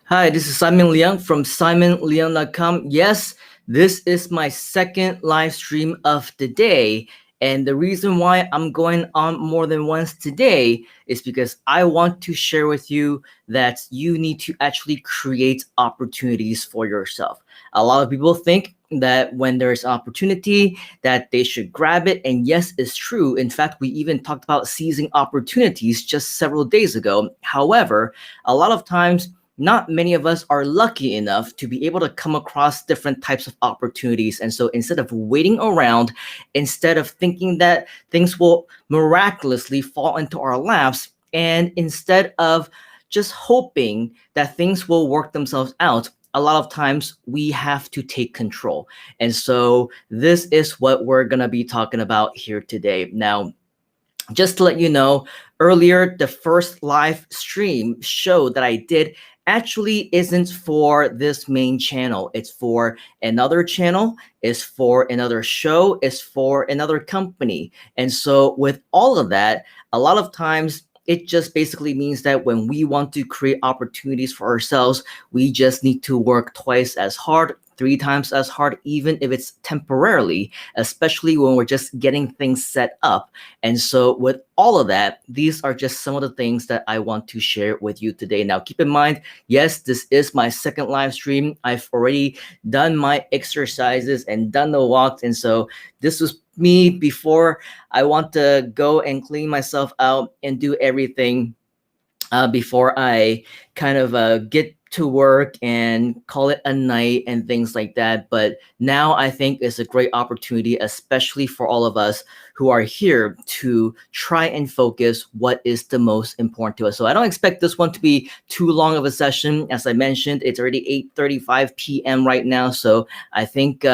Hi, this is Simon Liang from simonliang.com. Yes, this is my second live stream of the day. And the reason why I'm going on more than once today is because I want to share with you that you need to actually create opportunities for yourself. A lot of people think that when there's opportunity that they should grab it, and yes, it's true. In fact, we even talked about seizing opportunities just several days ago. However, a lot of times not many of us are lucky enough to be able to come across different types of opportunities. And so instead of waiting around, instead of thinking that things will miraculously fall into our laps, and instead of just hoping that things will work themselves out, a lot of times we have to take control. And so this is what we're going to be talking about here today. Now, just to let you know, earlier the first live stream show that I did actually isn't for this main channel. It's for another channel, it's for another show, it's for another company. And so with all of that, a lot of times it just basically means that when we want to create opportunities for ourselves, we just need to work twice as hard, three times as hard, even if it's temporarily, especially when we're just getting things set up. And so with all of that, these are just some of the things that I want to share with you today. Now, keep in mind, yes, this is my second live stream. I've already done my exercises and done the walks. And so this was me before I want to go and clean myself out and do everything before I kind of get to work and call it a night and things like that. But now I think it's a great opportunity, especially for all of us who are here, to try and focus what is the most important to us. So I don't expect this one to be too long of a session. As I mentioned, it's already 8:35 p.m. right now. So I think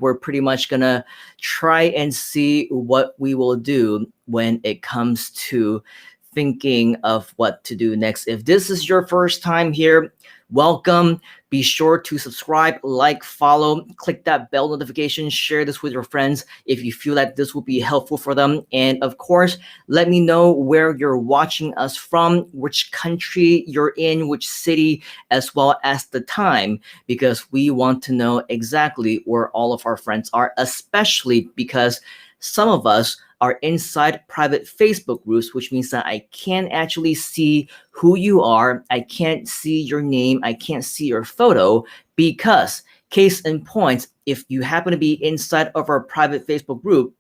we're pretty much gonna try and see what we will do when it comes to thinking of what to do next. If this is your first time here, welcome. Be sure to subscribe, like, follow, click that bell notification, share this with your friends if you feel that this will be helpful for them. And of course, let me know where you're watching us from, which country you're in, which city, as well as the time, because we want to know exactly where all of our friends are, especially because some of us are inside private Facebook groups, which means that I can't actually see who you are. I can't see your name. I can't see your photo because, case in point, if you happen to be inside of our private Facebook group,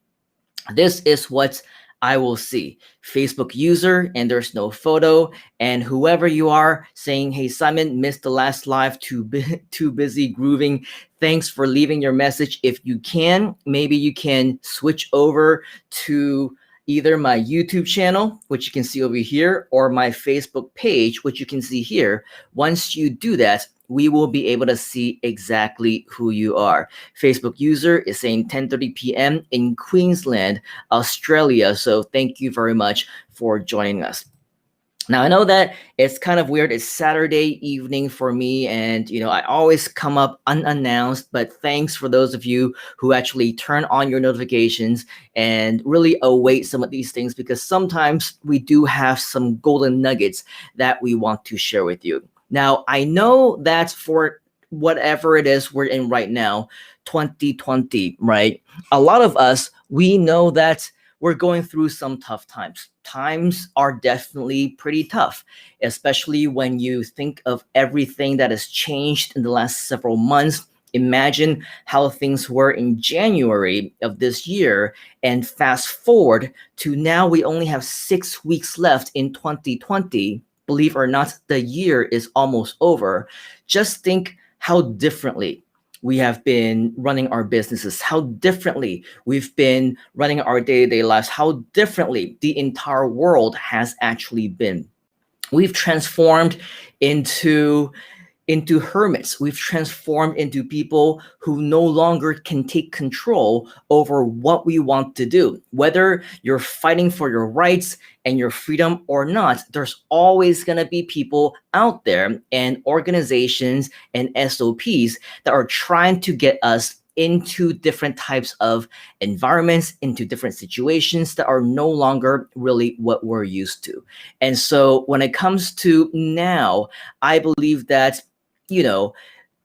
this is what I will see. Facebook user, and there's no photo. And whoever you are saying, hey, Simon, missed the last live, too busy grooving. Thanks for leaving your message. If you can, maybe you can switch over to either my YouTube channel, which you can see over here, or my Facebook page, which you can see here. Once you do that, we will be able to see exactly who you are. Facebook user is saying 10:30 p.m. in Queensland, Australia. So thank you very much for joining us. Now, I know that it's kind of weird. It's Saturday evening for me, and I always come up unannounced, but thanks for those of you who actually turn on your notifications and really await some of these things, because sometimes we do have some golden nuggets that we want to share with you. Now, I know that for whatever it is we're in right now, 2020, right? A lot of us, we know that we're going through some tough times. Times are definitely pretty tough, especially when you think of everything that has changed in the last several months. Imagine how things were in January of this year, and fast forward to now, we only have 6 weeks left in 2020. Believe it or not, the year is almost over. Just think how differently we have been running our businesses, how differently we've been running our day-to-day lives, how differently the entire world has actually been. We've transformed into hermits. We've transformed into people who no longer can take control over what we want to do. Whether you're fighting for your rights and your freedom or not, there's always going to be people out there and organizations and SOPs that are trying to get us into different types of environments, into different situations that are no longer really what we're used to. And so when it comes to now, I believe that, you know,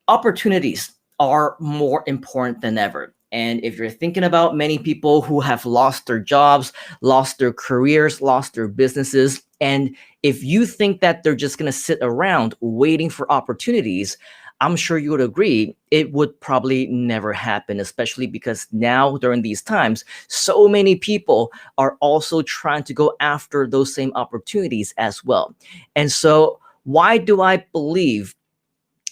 opportunities are more important than ever. And if you're thinking about many people who have lost their jobs, lost their careers, lost their businesses, and if you think that they're just going to sit around waiting for opportunities, I'm sure you would agree it would probably never happen, especially because now during these times, so many people are also trying to go after those same opportunities as well. And so, why do I believe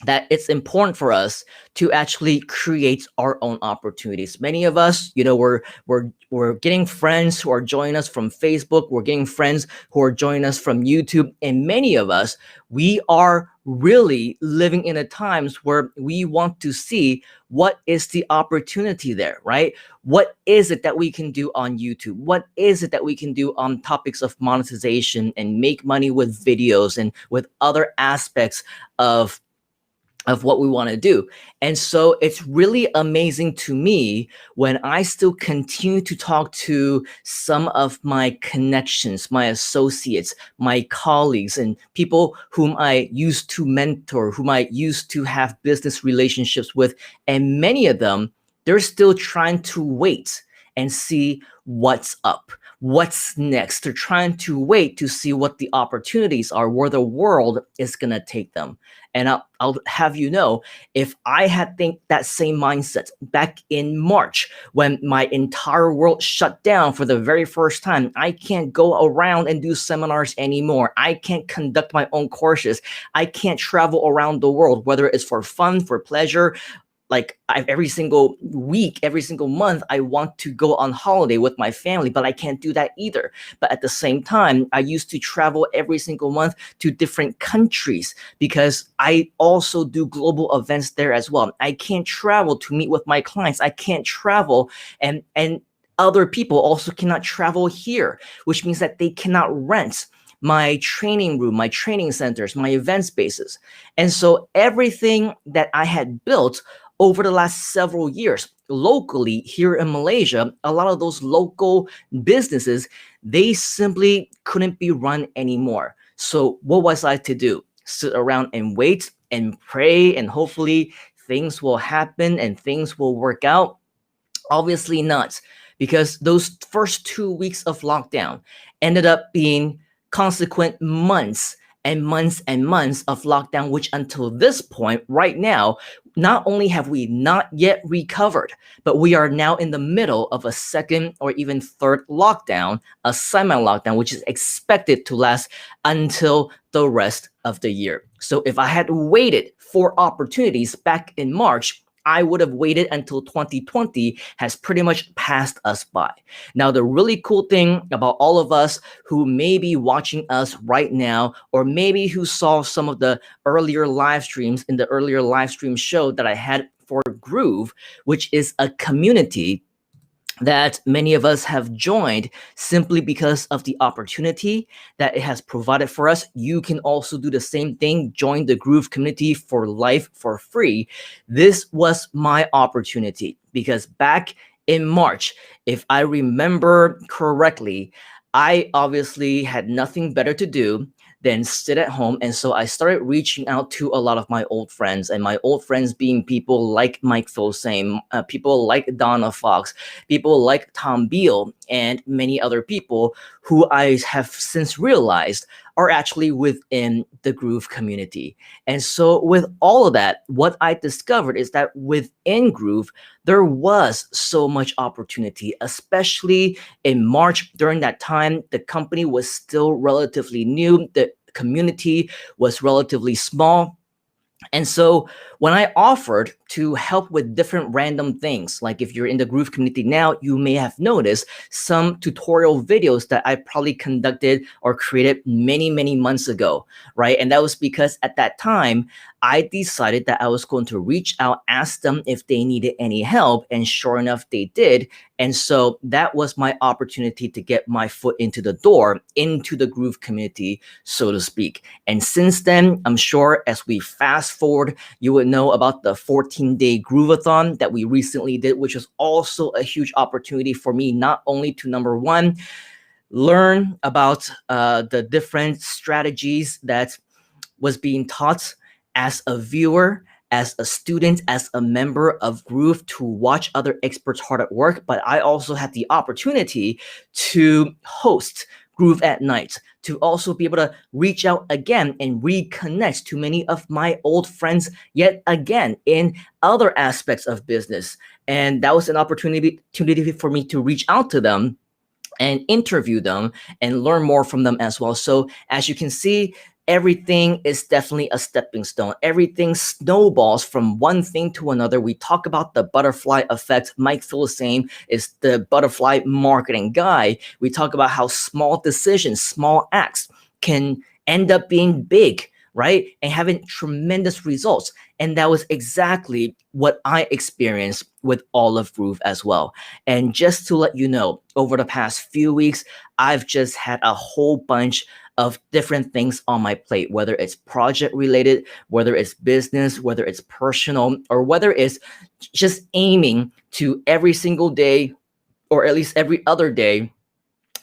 that it's important for us to actually create our own opportunities? Many of us, we're getting friends who are joining us from Facebook, we're getting friends who are joining us from YouTube, and many of us, we are really living in a times where we want to see what is the opportunity there, right? What is it that we can do on YouTube? What is it that we can do on topics of monetization and make money with videos and with other aspects of what we want to do. And so it's really amazing to me when I still continue to talk to some of my connections, my associates, my colleagues, and people whom I used to mentor, whom I used to have business relationships with. And many of them, they're still trying to wait and see what's up. What's next? They're trying to wait to see what the opportunities are, where the world is going to take them. And I'll have you know, if I had that same mindset back in March when my entire world shut down for the very first time, I can't go around and do seminars anymore. I can't conduct my own courses. I can't travel around the world, whether it's for fun, for pleasure. Like every single week, every single month, I want to go on holiday with my family, but I can't do that either. But at the same time, I used to travel every single month to different countries because I also do global events there as well. I can't travel to meet with my clients. I can't travel and other people also cannot travel here, which means that they cannot rent my training room, my training centers, my event spaces. And so everything that I had built over the last several years locally here in Malaysia, a lot of those local businesses, they simply couldn't be run anymore. So what was I to do? Sit around and wait and pray and hopefully things will happen and things will work out? Obviously not, because those first 2 weeks of lockdown ended up being consequent months and months and months of lockdown, which until this point, right now, not only have we not yet recovered, but we are now in the middle of a second or even third lockdown, a semi-lockdown, which is expected to last until the rest of the year. So if I had waited for opportunities back in March, I would have waited until 2020 has pretty much passed us by. Now, the really cool thing about all of us who may be watching us right now, or maybe who saw some of the earlier live streams in the earlier live stream show that I had for Groove, which is a community that many of us have joined simply because of the opportunity that it has provided for us. You can also do the same thing, join the Groove community for life for free. This was my opportunity because back in March, if I remember correctly, I obviously had nothing better to do than sit at home. And so I started reaching out to a lot of my old friends, and my old friends being people like Mike Thosame, people like Donna Fox, people like Tom Beal, and many other people who I have since realized are actually within the Groove community. And so with all of that, what I discovered is that within Groove, there was so much opportunity, especially in March. During that time, the company was still relatively new. The community was relatively small. And so when I offered to help with different random things, like if you're in the Groove community now, you may have noticed some tutorial videos that I probably conducted or created many, many months ago, right? And that was because at that time, I decided that I was going to reach out, ask them if they needed any help, and sure enough, they did. And so that was my opportunity to get my foot into the door, into the Groove community, so to speak. And since then, I'm sure as we fast forward, you would would know about the 14-day Groovathon that we recently did, which was also a huge opportunity for me, not only to number one, learn about the different strategies that was being taught as a viewer, as a student, as a member of Groove, to watch other experts hard at work, but I also had the opportunity to host Groove at Night, to also be able to reach out again and reconnect to many of my old friends yet again in other aspects of business. And that was an opportunity for me to reach out to them and interview them and learn more from them as well. So as you can see, everything is definitely a stepping stone. Everything snowballs from one thing to another. We talk about the butterfly effect. Mike Filsaime is the butterfly marketing guy. We talk about how small decisions, small acts can end up being big, right? And having tremendous results. And that was exactly what I experienced with all of Groove as well. And just to let you know, over the past few weeks, I've just had a whole bunch of different things on my plate, whether it's project related, whether it's business, whether it's personal, or whether it's just aiming to every single day, or at least every other day,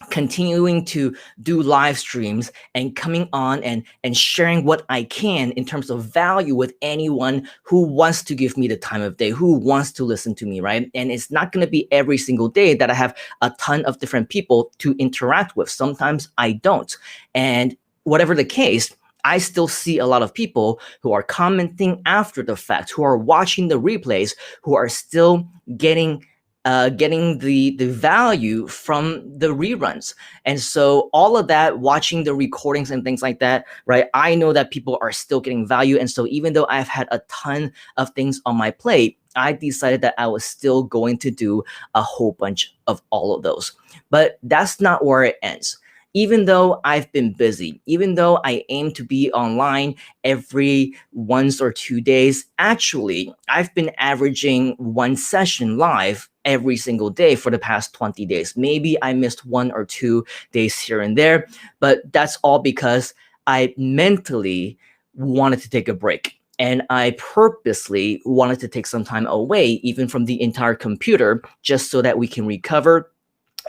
continuing to do live streams and coming on and sharing what I can in terms of value with anyone who wants to give me the time of day, who wants to listen to me, right? And it's not going to be every single day that I have a ton of different people to interact with. Sometimes I don't. And whatever the case, I still see a lot of people who are commenting after the fact, who are watching the replays, who are still getting the value from the reruns. And so all of that, watching the recordings and things like that, right? I know that people are still getting value. And so even though I've had a ton of things on my plate, I decided that I was still going to do a whole bunch of all of those. But that's not where it ends. Even though I've been busy, even though I aim to be online every 1 or 2 days, actually, I've been averaging 1 session live every single day for the past 20 days. Maybe I missed 1 or 2 days here and there, but that's all because I mentally wanted to take a break. And I purposely wanted to take some time away, even from the entire computer, just so that we can recover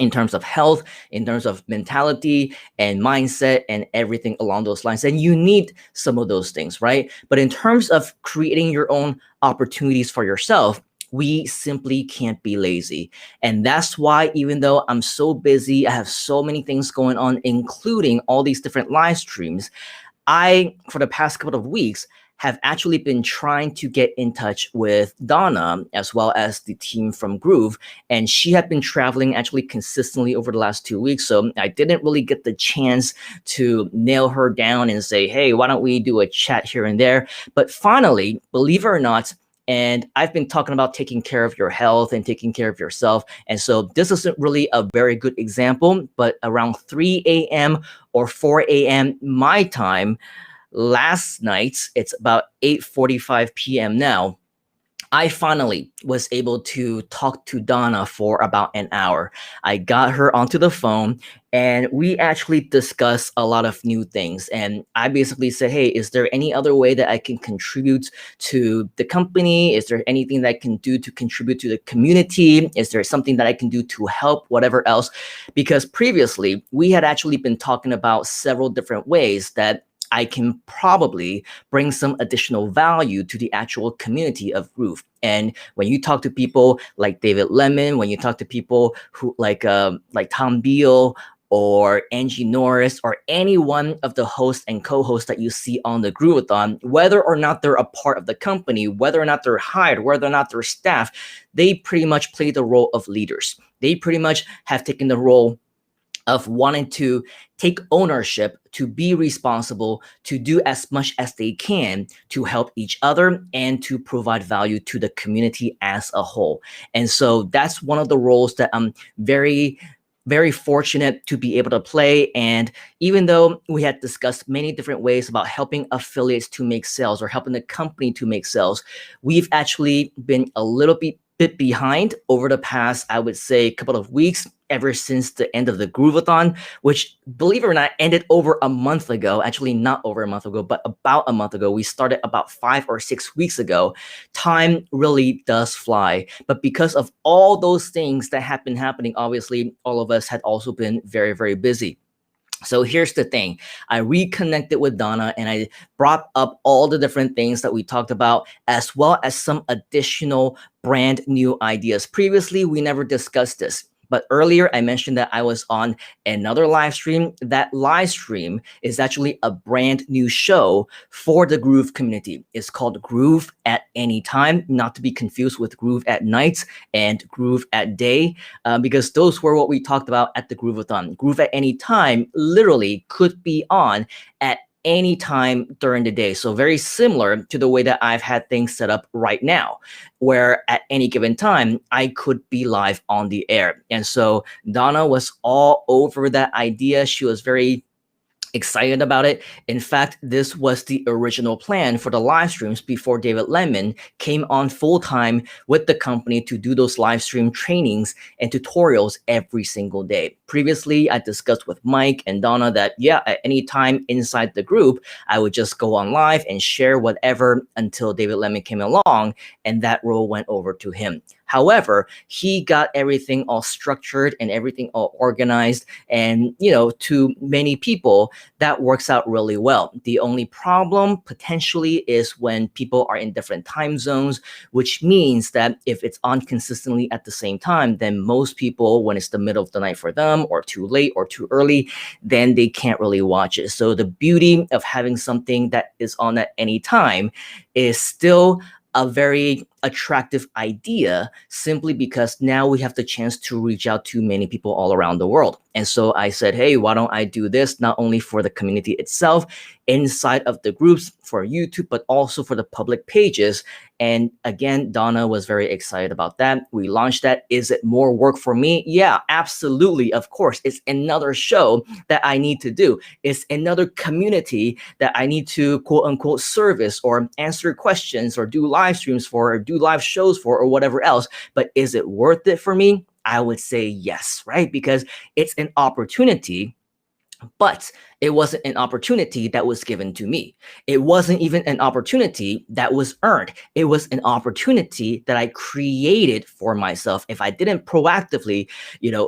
in terms of health, in terms of mentality and mindset and everything along those lines. And you need some of those things, right? But in terms of creating your own opportunities for yourself, we simply can't be lazy. And that's why, even though I'm so busy, I have so many things going on, including all these different live streams, I, for the past couple of weeks, have actually been trying to get in touch with Donna as well as the team from Groove. And she had been traveling actually consistently over the last 2 weeks. So I didn't really get the chance to nail her down and say, hey, why don't we do a chat here and there? But finally, believe it or not, and I've been talking about taking care of your health and taking care of yourself. And so this isn't really a very good example, but around 3 a.m. or 4 a.m. my time, last night, it's about 8:45 p.m. now, I finally was able to talk to Donna for about an hour. I got her onto the phone and we actually discussed a lot of new things. And I basically said, hey, is there any other way that I can contribute to the company? Is there anything that I can do to contribute to the community? Is there something that I can do to help, whatever else? Because previously, we had actually been talking about several different ways that I can probably bring some additional value to the actual community of Groove. And when you talk to people like David Lemon, when you talk to people who like Tom Beal or Angie Norris or any one of the hosts and co-hosts that you see on the Groovathon, whether or not they're a part of the company, whether or not they're hired, whether or not they're staff, they pretty much play the role of leaders. They pretty much have taken the role of wanting to take ownership, to be responsible, to do as much as they can to help each other and to provide value to the community as a whole. And so that's one of the roles that I'm very fortunate to be able to play. And even though we had discussed many different ways about helping affiliates to make sales or helping the company to make sales, we've actually been a little bit behind over the past, I would say, couple of weeks. ever since the end of the Groovathon, which, believe it or not, ended over a month ago. Actually, not over a month ago, but about a month ago. We started about 5 or 6 weeks ago. Time really does fly. But because of all those things that have been happening, obviously, all of us had also been very, very busy. So here's the thing. I reconnected with Donna and I brought up all the different things that we talked about, as well as some additional brand new ideas. Previously, we never discussed this. But earlier, I mentioned that I was on another live stream. That live stream is actually a brand new show for the Groove community. It's called Groove at Any Time, not to be confused with Groove at Night and Groove at Day, because those were what we talked about at the Groovathon. Groove at Any Time literally could be on at any time during the day. So very similar to the way that I've had things set up right now, where at any given time, I could be live on the air. And so Donna was all over that idea. She was very excited about it. In fact, this was the original plan for the live streams before David Lemon came on full-time with the company to do those live stream trainings and tutorials every single day. Previously, I discussed with Mike and Donna that, yeah, at any time inside the group, I would just go on live and share whatever until David Lemon came along, and that role went over to him. However, he got everything all structured and everything all organized. And, to many people, that works out really well. The only problem potentially is when people are in different time zones, which means that if it's on consistently at the same time, then most people, when it's the middle of the night for them or too late or too early, then they can't really watch it. So the beauty of having something that is on at any time is still a very attractive idea, simply because now we have the chance to reach out to many people all around the world. And so I said, hey, why don't I do this not only for the community itself inside of the groups for YouTube, but also for the public pages. And again, Donna was very excited about that. We launched that. Is it more work for me? Yeah, absolutely. Of course, it's another show that I need to do. It's another community that I need to quote unquote service or answer questions or do live streams for or do live shows for or whatever else. But is it worth it for me? I would say yes, right? Because it's an opportunity, but it wasn't an opportunity that was given to me. It wasn't even an opportunity that was earned. It was an opportunity that I created for myself. If I didn't proactively,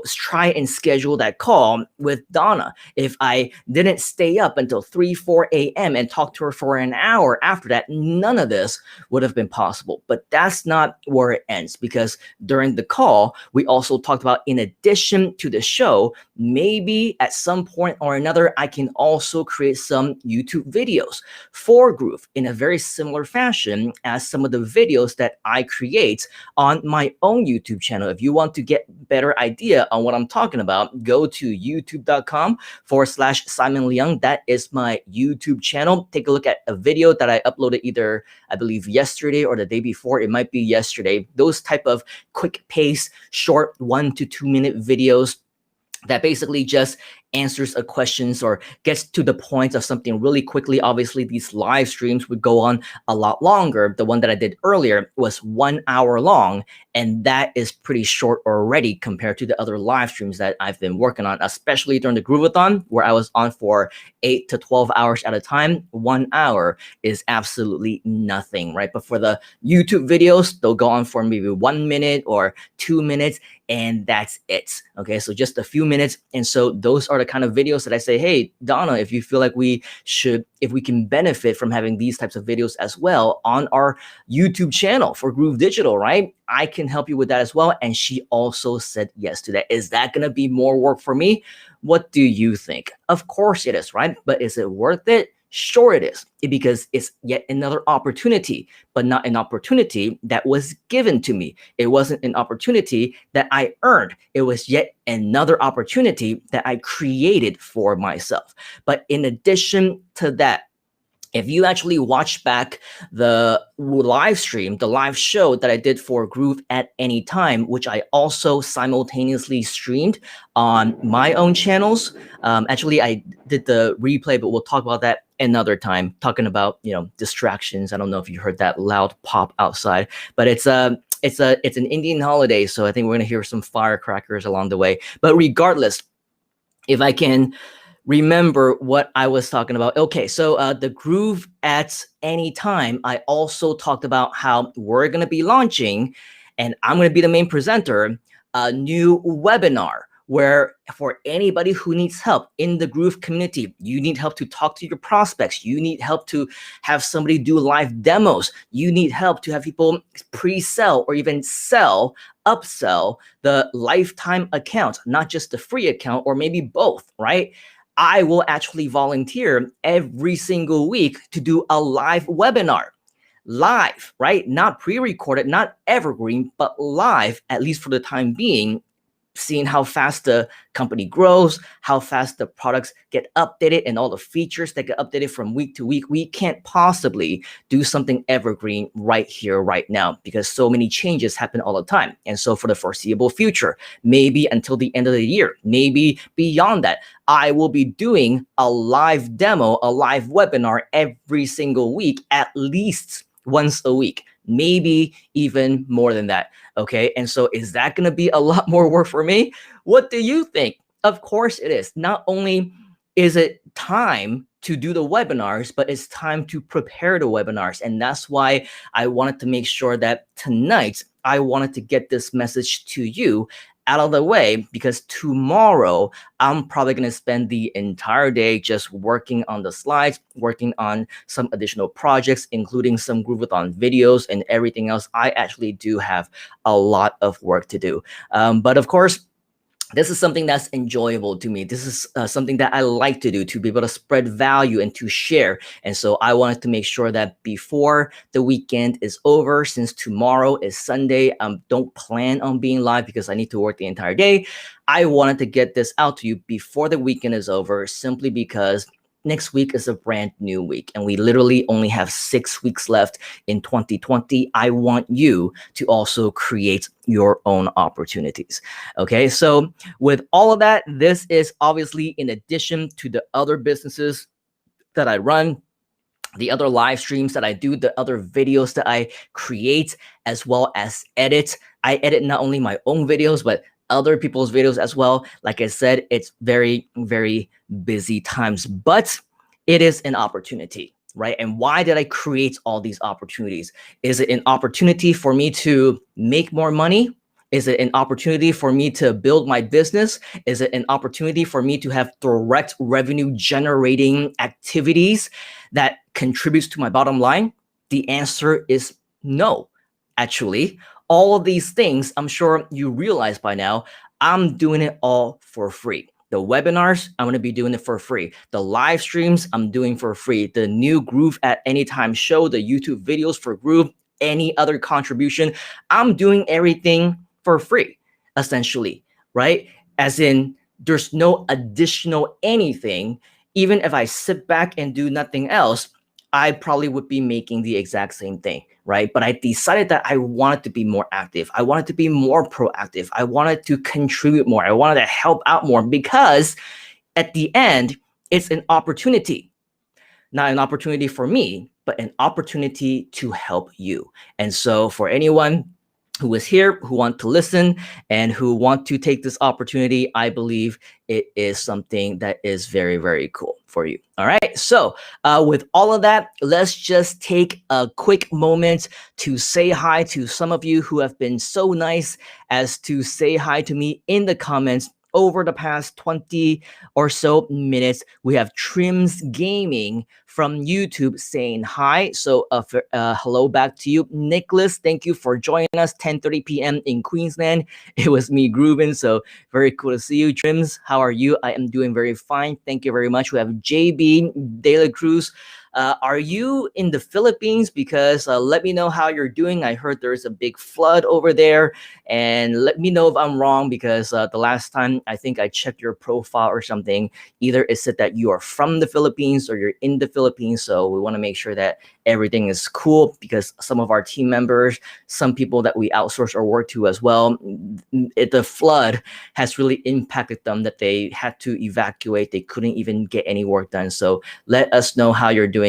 try and schedule that call with Donna, if I didn't stay up until 3, 4 a.m. and talk to her for an hour after that, none of this would have been possible. But that's not where it ends, because during the call, we also talked about, in addition to the show, maybe at some point or another, I can also create some YouTube videos for Groove in a very similar fashion as some of the videos that I create on my own YouTube channel. If you want to get better idea on what I'm talking about, go to youtube.com/Simon Leung. That is my YouTube channel. Take a look at a video that I uploaded either, I believe, yesterday or the day before. It might be yesterday. Those type of quick pace, short 1 to 2 minute videos that basically just answers a questions or gets to the point of something really quickly. Obviously, these live streams would go on a lot longer. The one that I did earlier was 1 hour long, and that is pretty short already compared to the other live streams that I've been working on, especially during the Groovathon, where I was on for 8 to 12 hours at a time. 1 hour is absolutely nothing, right? But for the YouTube videos, they'll go on for maybe 1 minute or 2 minutes, and that's it. Okay, so just a few minutes. And so those are the kind of videos that I say, hey, Donna, if you feel like if we can benefit from having these types of videos as well on our YouTube channel for Groove Digital, right? I can help you with that as well. And she also said yes to that. Is that going to be more work for me? What do you think? Of course it is, right? But is it worth it? Sure it is, because it's yet another opportunity, but not an opportunity that was given to me. It wasn't an opportunity that I earned. It was yet another opportunity that I created for myself. But in addition to that, if you actually watch back the live stream, the live show that I did for Groove at Any Time, which I also simultaneously streamed on my own channels. Actually, I did the replay, but we'll talk about that another time, talking about, distractions. I don't know if you heard that loud pop outside, but it's it's an Indian holiday, so I think we're gonna hear some firecrackers along the way. But regardless, if I can remember what I was talking about. Okay, so the Groove at Any Time, I also talked about how we're going to be launching, and I'm going to be the main presenter, a new webinar where for anybody who needs help in the Groove community, you need help to talk to your prospects, you need help to have somebody do live demos, you need help to have people pre-sell or even upsell the lifetime account, not just the free account, or maybe both, right? I will actually volunteer every single week to do a live webinar. Live, right? Not pre-recorded, not evergreen, but live, at least for the time being, seeing how fast the company grows, how fast the products get updated, and all the features that get updated from week to week. We can't possibly do something evergreen right here, right now, because so many changes happen all the time. And so for the foreseeable future, maybe until the end of the year, maybe beyond that, I will be doing a live demo, a live webinar every single week, at least once a week, maybe even more than that. Okay, and so is that going to be a lot more work for me? What do you think? Of course it is. Not only is it time to do the webinars, but it's time to prepare the webinars. And that's why I wanted to make sure that tonight I wanted to get this message to you out of the way, because tomorrow I'm probably going to spend the entire day just working on the slides, working on some additional projects, including some Groovathon videos and everything else. I actually do have a lot of work to do. But of course, this is something that's enjoyable to me. This is something that I like to do, to be able to spread value and to share. And so I wanted to make sure that before the weekend is over, since tomorrow is Sunday, don't plan on being live because I need to work the entire day. I wanted to get this out to you before the weekend is over, simply because next week is a brand new week, and we literally only have 6 weeks left in 2020. I want you to also create your own opportunities. Okay, so with all of that, this is obviously in addition to the other businesses that I run, the other live streams that I do, the other videos that I create, as well as edit. I edit not only my own videos, but other people's videos as well. Like I said, it's very, very busy times, but it is an opportunity, right? And why did I create all these opportunities? Is it an opportunity for me to make more money? Is it an opportunity for me to build my business? Is it an opportunity for me to have direct revenue generating activities that contributes to my bottom line? The answer is no, actually. All of these things, I'm sure you realize by now, I'm doing it all for free. The webinars, I'm going to be doing it for free. The live streams, I'm doing for free. The new Groove at Any Time show, the YouTube videos for Groove, any other contribution, I'm doing everything for free, essentially, right? As in, there's no additional anything. Even if I sit back and do nothing else, I probably would be making the exact same thing, right? But I decided that I wanted to be more active. I wanted to be more proactive. I wanted to contribute more. I wanted to help out more, because at the end, it's an opportunity. Not an opportunity for me, but an opportunity to help you. And so for anyone who is here, who want to listen, and who want to take this opportunity, I believe it is something that is very, very cool for you. All right. So with all of that, let's just take a quick moment to say hi to some of you who have been so nice as to say hi to me in the comments. Over the past 20 or so minutes, we have Trims Gaming from YouTube saying hi. So hello back to you. Nicholas, thank you for joining us, 10:30 p.m. in Queensland. It was me, Grooven, so very cool to see you. Trims, how are you? I am doing very fine. Thank you very much. We have JB De La Cruz. Are you in the Philippines? Because let me know how you're doing. I heard there's a big flood over there. And let me know if I'm wrong, because the last time I think I checked your profile or something, either it said that you are from the Philippines or you're in the Philippines. So we want to make sure that everything is cool, because some of our team members, some people that we outsource our work to as well, the flood has really impacted them, that they had to evacuate. They couldn't even get any work done. So let us know how you're doing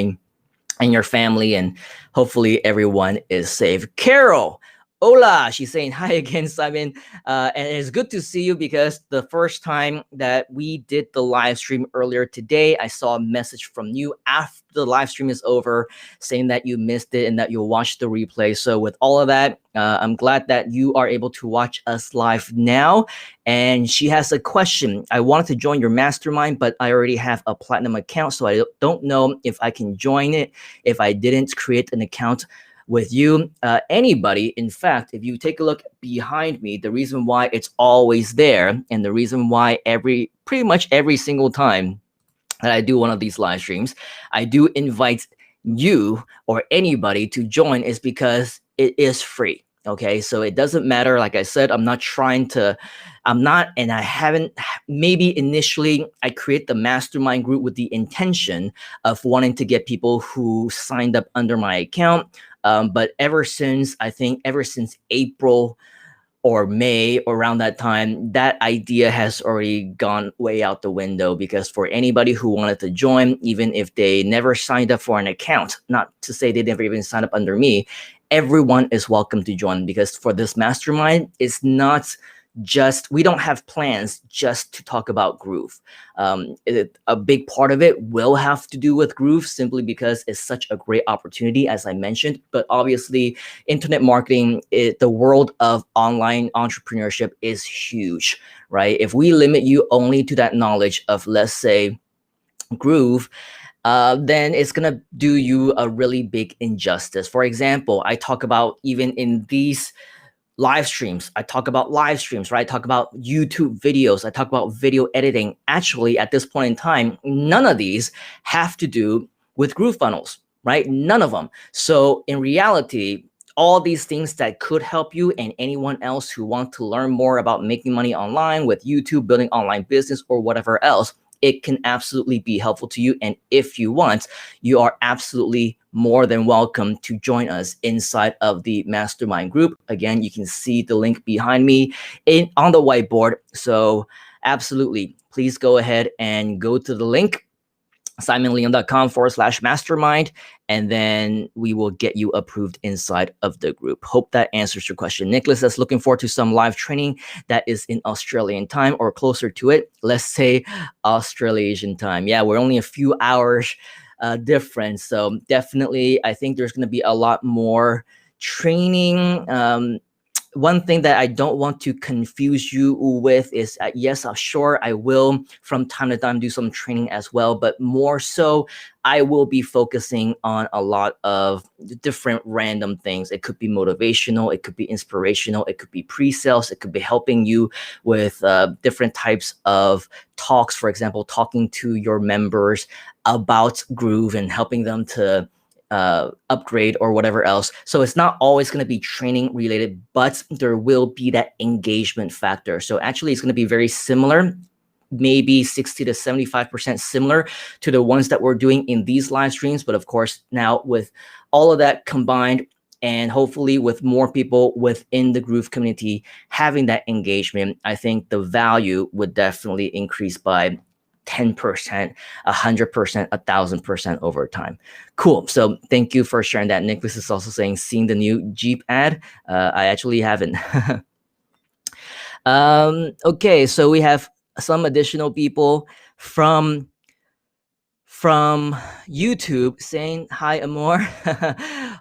and your family, and hopefully everyone is safe. Carol, Hola, she's saying hi again, Simon. And it's good to see you because the first time that we did the live stream earlier today, I saw a message from you after the live stream is over saying that you missed it and that you'll watch the replay. So, with all of that, I'm glad that you are able to watch us live now. And she has a question. I wanted to join your mastermind, but I already have a platinum account, so I don't know if I can join it if I didn't create an account with you. Anybody, in fact, if you take a look behind me, the reason why it's always there and the reason why pretty much every single time that I do one of these live streams, I do invite you or anybody to join is because it is free. Okay, so it doesn't matter. Like I said, I'm not, and I haven't, maybe initially I create the mastermind group with the intention of wanting to get people who signed up under my account. But ever since April or May, around that time, that idea has already gone way out the window, because for anybody who wanted to join, even if they never signed up for an account, not to say they never even signed up under me, everyone is welcome to join, because for this mastermind, it's not just, we don't have plans just to talk about Groove. A big part of it will have to do with Groove, simply because it's such a great opportunity, as I mentioned. But obviously, internet marketing, the world of online entrepreneurship is huge, right? If we limit you only to that knowledge of, let's say, Groove, then it's gonna do you a really big injustice. For example, I talk about, even in these live streams, I talk about live streams, right? I talk about YouTube videos, I talk about video editing. Actually, at this point in time, none of these have to do with GrooveFunnels, right? None of them. So in reality, all these things that could help you and anyone else who want to learn more about making money online with YouTube, building online business, or whatever else, it can absolutely be helpful to you. And if you want, you are absolutely more than welcome to join us inside of the mastermind group. Again, you can see the link behind me on the whiteboard. So absolutely, please go ahead and go to the link, simonleon.com/mastermind, and then we will get you approved inside of the group. Hope that answers your question. Nicholas is looking forward to some live training that is in Australian time or closer to it. Let's say Australasian time. Yeah, we're only a few hours difference. So definitely, I think there's going to be a lot more training. One thing that I don't want to confuse you with is, yes, sure, I will from time to time do some training as well, but more so, I will be focusing on a lot of different random things. It could be motivational, it could be inspirational, it could be pre-sales, it could be helping you with different types of talks. For example, talking to your members about Groove and helping them to upgrade or whatever else. So it's not always going to be training related, but there will be that engagement factor. So actually, it's going to be very similar, maybe 60 to 75% similar to the ones that we're doing in these live streams. But of course, now with all of that combined, and hopefully with more people within the Groove community having that engagement, I think the value would definitely increase by 10%, 100%, 1,000% over time. Cool. So thank you for sharing that. Nicholas is also saying, seeing the new Jeep ad. I actually haven't. Okay, so we have some additional people from YouTube saying hi, Amor.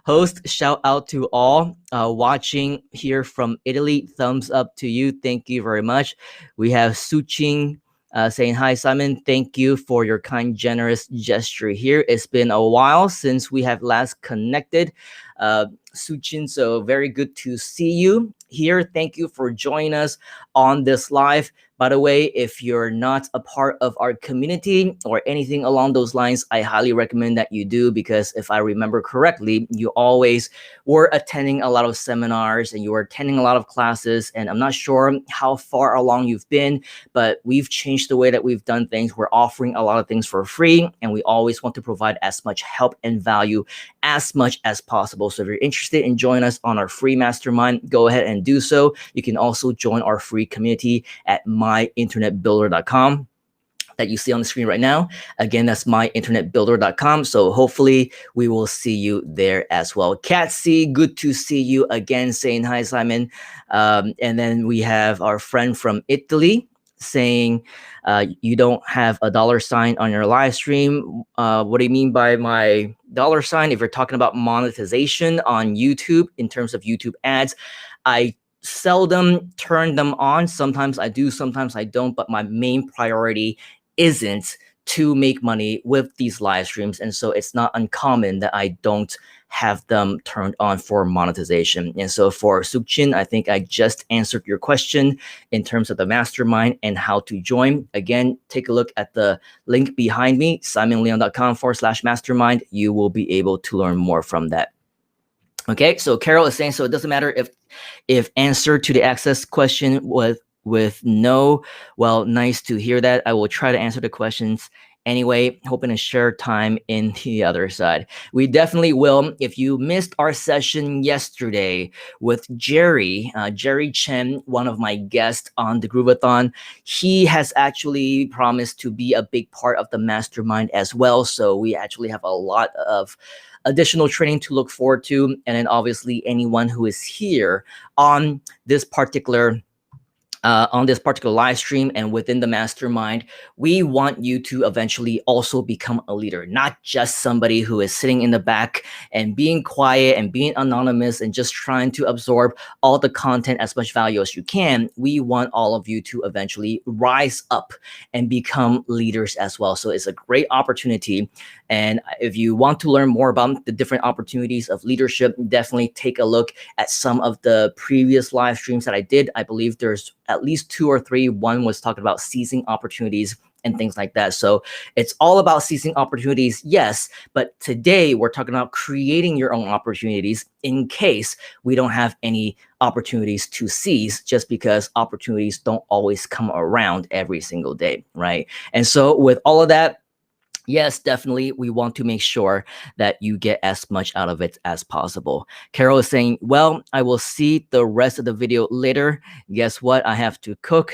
Host, shout out to all watching here from Italy. Thumbs up to you. Thank you very much. We have Suching saying hi, Simon. Thank you for your kind, generous gesture here. It's been a while since we have last connected. Suchin, so very good to see you here. Thank you for joining us on this live. By the way, if you're not a part of our community or anything along those lines, I highly recommend that you do, because if I remember correctly, you always were attending a lot of seminars and you were attending a lot of classes. And I'm not sure how far along you've been, but we've changed the way that we've done things. We're offering a lot of things for free, and we always want to provide as much help and value as much as possible. So if you're interested in joining us on our free mastermind, go ahead and do so. You can also join our free community at myinternetbuilder.com. that you see on the screen right now. Again, that's myinternetbuilder.com. So hopefully we will see you there as well. Cat C, good to see you again, saying hi, Simon. And then we have our friend from Italy saying you don't have a dollar sign on your live stream. What do you mean by my dollar sign? If you're talking about monetization on YouTube in terms of YouTube ads, I seldom turn them on. Sometimes I do, sometimes I don't, but my main priority isn't to make money with these live streams. And so it's not uncommon that I don't have them turned on for monetization. And so for Sukchin, I think I just answered your question in terms of the mastermind and how to join. Again, take a look at the link behind me, simonleon.com/mastermind. You will be able to learn more from that. Okay, so Carol is saying, so it doesn't matter if answer to the access question was with no. Well, nice to hear that. I will try to answer the questions anyway, hoping to share time in the other side. We definitely will. If you missed our session yesterday with Jerry Chen, one of my guests on the Groovathon, he has actually promised to be a big part of the mastermind as well. So we actually have a lot of additional training to look forward to. And then obviously anyone who is here on this particular live stream and within the mastermind, we want you to eventually also become a leader, not just somebody who is sitting in the back and being quiet and being anonymous and just trying to absorb all the content as much value as you can. We want all of you to eventually rise up and become leaders as well. So it's a great opportunity. And if you want to learn more about the different opportunities of leadership, definitely take a look at some of the previous live streams that I did. I believe there's at least 2 or 3. One was talking about seizing opportunities and things like that. So it's all about seizing opportunities, yes, but today we're talking about creating your own opportunities in case we don't have any opportunities to seize, just because opportunities don't always come around every single day, right? And so with all of that, yes, definitely. We want to make sure that you get as much out of it as possible. Carol is saying, well, I will see the rest of the video later. Guess what? I have to cook.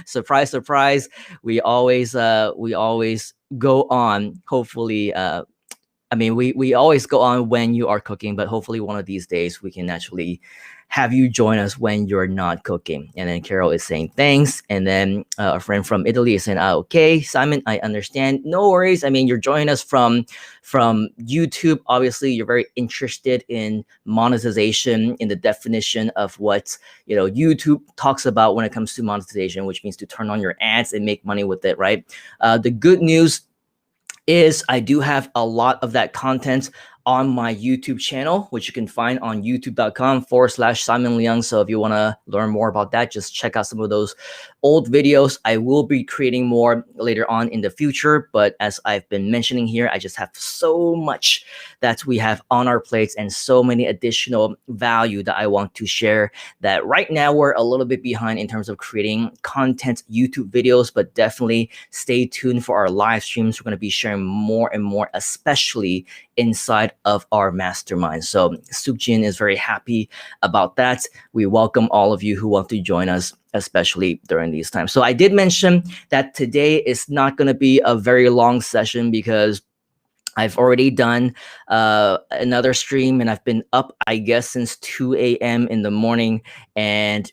Surprise, surprise. We always go on. Hopefully, we always go on when you are cooking, but hopefully one of these days we can actually have you join us when you're not cooking. And then Carol is saying thanks. And then a friend from Italy is saying, okay, Simon, I understand. No worries. I mean, you're joining us from YouTube. Obviously, you're very interested in monetization, in the definition of what YouTube talks about when it comes to monetization, which means to turn on your ads and make money with it, right? The good news is I do have a lot of that content on my YouTube channel, which you can find on youtube.com/Simon Leung. So if you want to learn more about that, just check out some of those old videos. I will be creating more later on in the future, but as I've been mentioning here, I just have so much that we have on our plates and so many additional value that I want to share that right now we're a little bit behind in terms of creating content YouTube videos, but definitely stay tuned for our live streams. We're going to be sharing more and more, especially inside of our mastermind. So Sukjin is very happy about that. We welcome all of you who want to join us, especially during these times. So I did mention that today is not going to be a very long session because I've already done another stream and I've been up, I guess, since 2 a.m. in the morning, and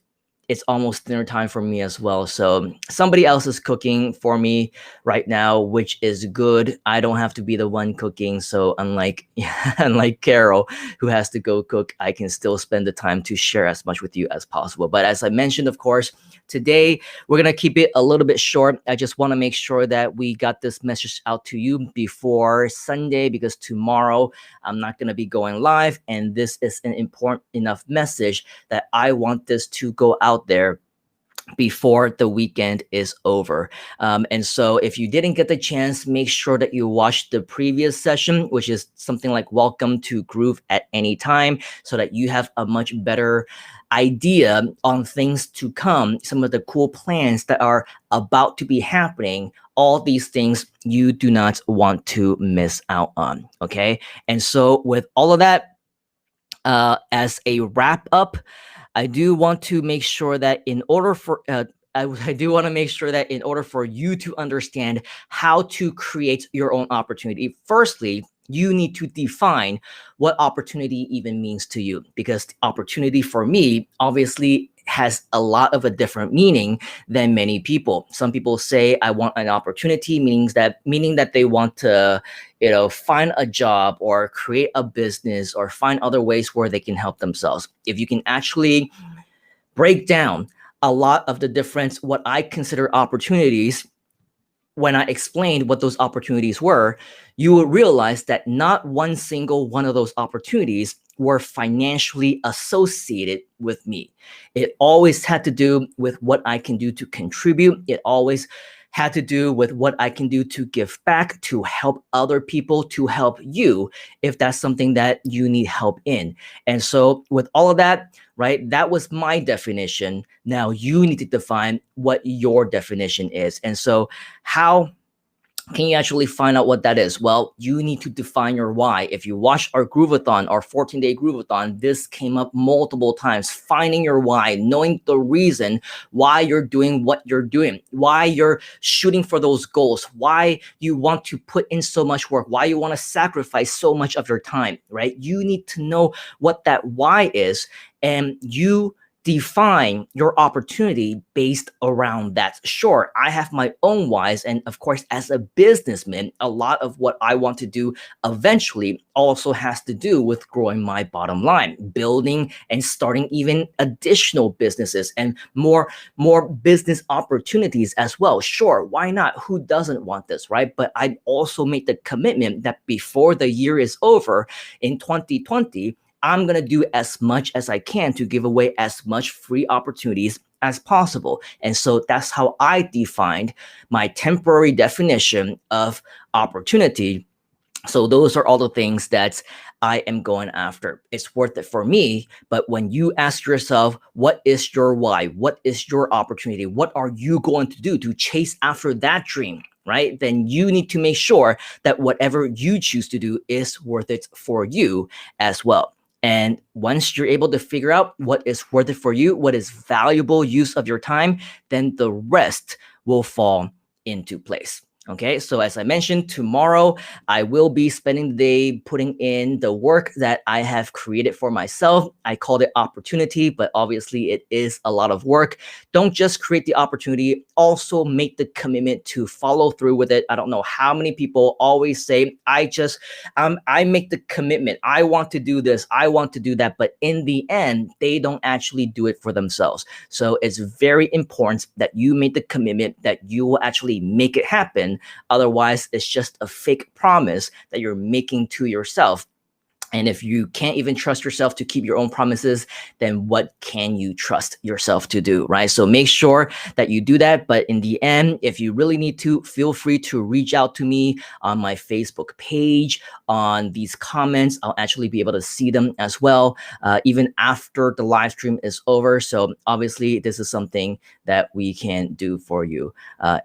it's almost dinner time for me as well. So somebody else is cooking for me right now, which is good. I don't have to be the one cooking. So unlike Carol, who has to go cook, I can still spend the time to share as much with you as possible. But as I mentioned, of course, today we're going to keep it a little bit short. I just want to make sure that we got this message out to you before Sunday, because tomorrow I'm not going to be going live. And this is an important enough message that I want this to go out there before the weekend is over. And so if you didn't get the chance, make sure that you watch the previous session, which is something like Welcome to Groove at Any Time, so that you have a much better idea on things to come, some of the cool plans that are about to be happening. All these things you do not want to miss out on, okay? And so with all of that, as a wrap up, I do want to make sure that in order for I do want to make sure that in order for you to understand how to create your own opportunity, firstly, you need to define what opportunity even means to you, because opportunity for me obviously has a lot of a different meaning than many people. Some people say I want an opportunity, meaning that they want to, find a job or create a business or find other ways where they can help themselves. If you can actually break down a lot of the difference, what I consider opportunities, when I explained what those opportunities were, you will realize that not one single one of those opportunities were financially associated with me. It always had to do with what I can do to contribute. It always had to do with what I can do to give back, to help other people, to help you, if that's something that you need help in. And so with all of that, right, that was my definition. Now you need to define what your definition is. And so how can you actually find out what that is? Well, you need to define your why. If you watch our Groovathon, our 14-day Groovathon, this came up multiple times. Finding your why, knowing the reason why you're doing what you're doing, why you're shooting for those goals, why you want to put in so much work, why you want to sacrifice so much of your time, right? You need to know what that why is, and you define your opportunity based around that. Sure, I have my own whys, and of course, as a businessman, a lot of what I want to do eventually also has to do with growing my bottom line, building and starting even additional businesses and more business opportunities as well. Sure, why not? Who doesn't want this, right? But I also make the commitment that before the year is over in 2020, I'm going to do as much as I can to give away as much free opportunities as possible. And so that's how I defined my temporary definition of opportunity. So those are all the things that I am going after. It's worth it for me. But when you ask yourself, what is your why? What is your opportunity? What are you going to do to chase after that dream? Right? Then you need to make sure that whatever you choose to do is worth it for you as well. And once you're able to figure out what is worth it for you, what is valuable use of your time, then the rest will fall into place. Okay, so as I mentioned, tomorrow I will be spending the day putting in the work that I have created for myself. I called it opportunity, but obviously it is a lot of work. Don't just create the opportunity, also make the commitment to follow through with it. I don't know how many people always say, I make the commitment. I want to do this. I want to do that. But in the end, they don't actually do it for themselves. So it's very important that you make the commitment, that you will actually make it happen. Otherwise, it's just a fake promise that you're making to yourself. And if you can't even trust yourself to keep your own promises, then what can you trust yourself to do, right? So make sure that you do that. But in the end, if you really need to, feel free to reach out to me on my Facebook page, on these comments. I'll actually be able to see them as well, even after the live stream is over. So obviously, this is something that we can do for you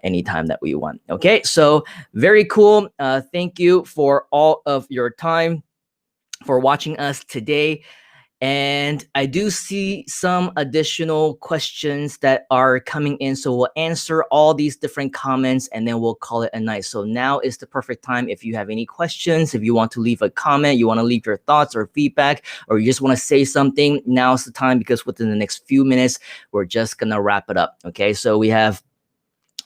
anytime that we want. Okay, so very cool. Thank you for all of your time, for watching us today. And I do see some additional questions that are coming in. So we'll answer all these different comments and then we'll call it a night. So now is the perfect time. If you have any questions, if you want to leave a comment, you want to leave your thoughts or feedback, or you just want to say something, now's the time, because within the next few minutes, we're just going to wrap it up. Okay, so we have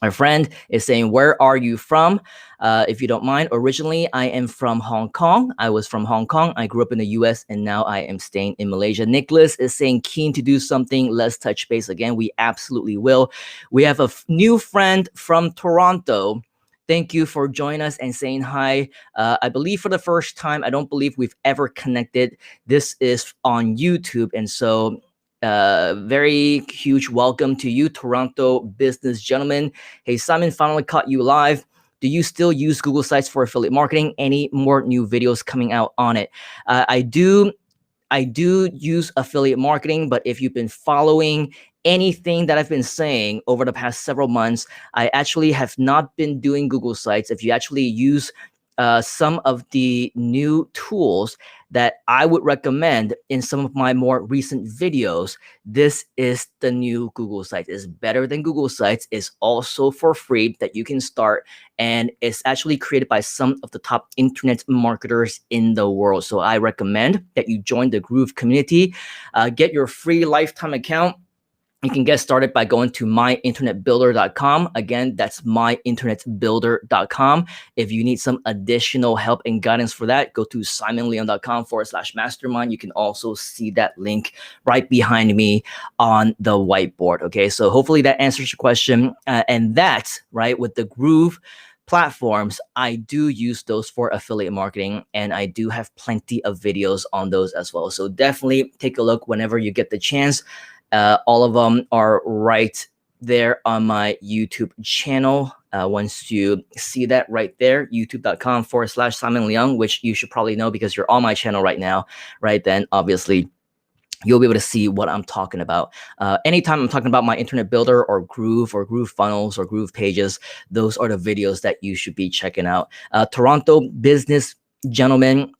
our friend is saying, where are you from? If you don't mind, originally I am from Hong Kong. I was from Hong Kong. I grew up in the US and now I am staying in Malaysia. Nicholas is saying, keen to do something. Let's touch base again. We absolutely will. We have a new friend from Toronto. Thank you for joining us and saying hi. I believe for the first time, I don't believe we've ever connected. This is on YouTube. And so very huge welcome to you, Toronto business gentleman. Hey, Simon, finally caught you live. Do you still use Google Sites for affiliate marketing? Any more new videos coming out on it? I do use affiliate marketing, but if you've been following anything that I've been saying over the past several months, I actually have not been doing Google Sites. If you actually use some of the new tools that I would recommend in some of my more recent videos. This is the new Google Sites. It's better than Google Sites. It's also for free that you can start, and it's actually created by some of the top internet marketers in the world. So I recommend that you join the Groove community, get your free lifetime account. You can get started by going to myinternetbuilder.com. Again, that's myinternetbuilder.com. If you need some additional help and guidance for that, go to simonleon.com/mastermind. You can also see that link right behind me on the whiteboard. Okay, so hopefully that answers your question. And that's right with the Groove platforms, I do use those for affiliate marketing, and I do have plenty of videos on those as well. So definitely take a look whenever you get the chance. All of them are right there on my YouTube channel. Once you see that right there, youtube.com/Simon Leung, which you should probably know because you're on my channel right now, right? Then obviously you'll be able to see what I'm talking about. Anytime I'm talking about my internet builder or Groove funnels or Groove pages, those are the videos that you should be checking out. Toronto business gentlemen,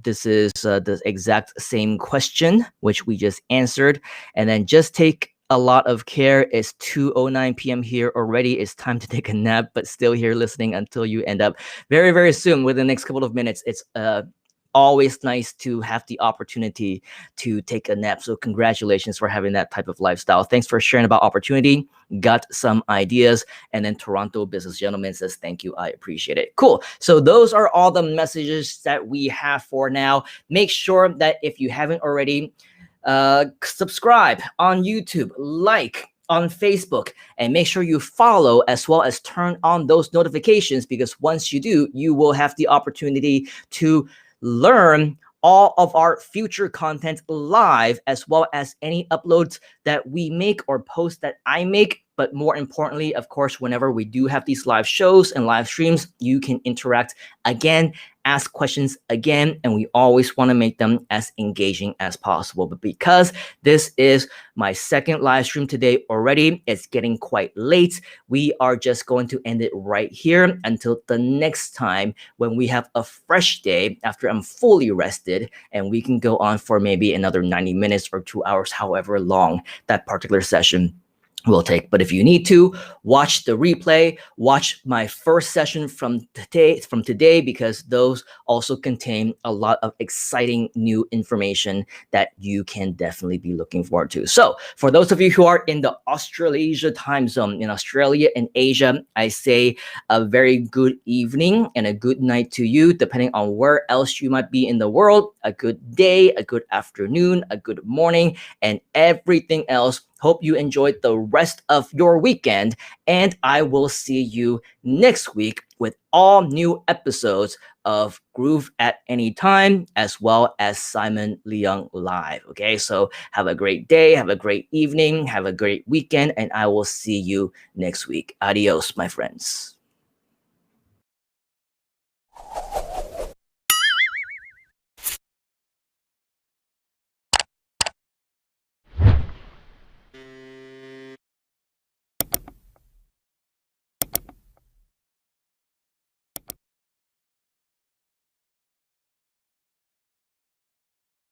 this is the exact same question, which we just answered. And then just take a lot of care. It's 2:09 p.m. here already. It's time to take a nap, but still here listening until you end up very, very soon within the next couple of minutes. It's always nice to have the opportunity to take a nap. So congratulations for having that type of lifestyle. Thanks for sharing about opportunity. Got some ideas. And then Toronto business gentleman says, thank you. I appreciate it. Cool. So those are all the messages that we have for now. Make sure that if you haven't already, subscribe on YouTube, like on Facebook, and make sure you follow as well as turn on those notifications, because once you do, you will have the opportunity to learn all of our future content live, as well as any uploads that we make or posts that I make. But more importantly, of course, whenever we do have these live shows and live streams, you can interact again, ask questions again, and we always want to make them as engaging as possible. But because this is my second live stream today already, it's getting quite late. We are just going to end it right here until the next time when we have a fresh day after I'm fully rested, and we can go on for maybe another 90 minutes or 2 hours, however long that particular session will take. But if you need to watch the replay, watch my first session from today, because those also contain a lot of exciting new information that you can definitely be looking forward to. So for those of you who are in the Australasia time zone, in Australia and Asia, I say a very good evening and a good night to you, depending on where else you might be in the world. A good day, a good afternoon, a good morning, and everything else. Hope you enjoyed the rest of your weekend, and I will see you next week with all new episodes of Groove at Any Time, as well as Simon Leung Live. Okay, so have a great day, have a great evening, have a great weekend, and I will see you next week. Adios, my friends.